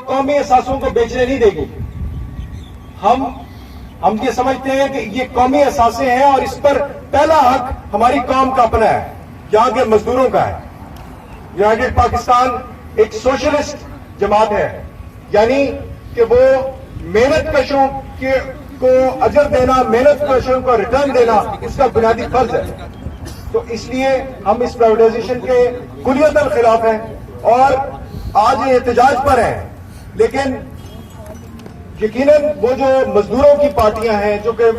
قومی اثاثوں کو بیچنے نہیں دے گی. ہم یہ سمجھتے ہیں کہ یہ قومی اثاثے ہیں اور اس پر پہلا حق ہماری قوم کا اپنا ہے, یہاں کے مزدوروں کا ہے. یونائٹڈ پاکستان ایک سوشلسٹ جماعت ہے, یعنی کہ وہ محنت کشوں کو اجر دینا, محنت کشوں کو ریٹرن دینا اس کا بنیادی فرض ہے. تو اس لیے ہم اس پرائیویٹائزیشن کے کلیتاً خلاف ہیں اور آج یہ احتجاج پر ہیں. لیکن یقیناً وہ جو مزدوروں کی پارٹیاں ہیں, جو کہ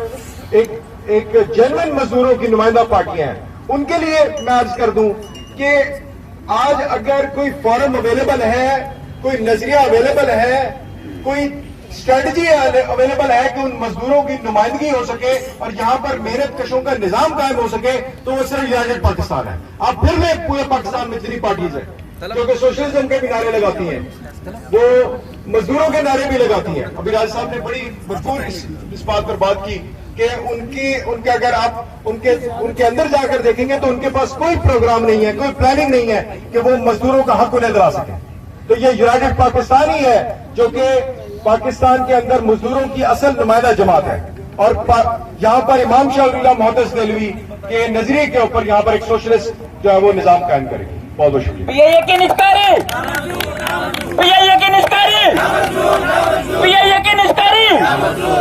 ایک جینوئن مزدوروں کی نمائندہ پارٹیاں ہیں, ان کے لیے میں عرض کر دوں کہ آج اگر کوئی فورم اویلیبل ہے, کوئی نظریہ اویلیبل ہے, کوئی اسٹریٹجی اویلیبل ہے کہ ان مزدوروں کی نمائندگی ہو سکے اور یہاں پر محنت کشوں کا نظام قائم ہو سکے, تو وہ صرف یونائٹڈ پاکستان ہے. آپ پھر میں پورے پاکستان میں جتنی پارٹیز ہیں جو کہ سوشلزم کے بھی نعرے لگاتی ہیں, وہ مزدوروں کے نعرے بھی لگاتی ہیں. ابھی راج صاحب نے بڑی بھرپور اس بات پر بات کی کہ ان کے اگر آپ ان کے اندر جا کر دیکھیں گے تو ان کے پاس کوئی پروگرام نہیں ہے, کوئی پلاننگ نہیں ہے کہ وہ مزدوروں کا حق انہیں دلا سکیں. تو یہ یونائٹڈ پاکستان ہی ہے جو کہ پاکستان کے اندر مزدوروں کی اصل نمائندہ جماعت ہے. اور یہاں پر امام شاہ ولی اللہ محدث دہلوی کے نظریے کے اوپر یہاں پر ایک سوشلسٹ جو ہے وہ نظام قائم کرے گی. بہت بہت شکریہ. یہ یقین اس کاری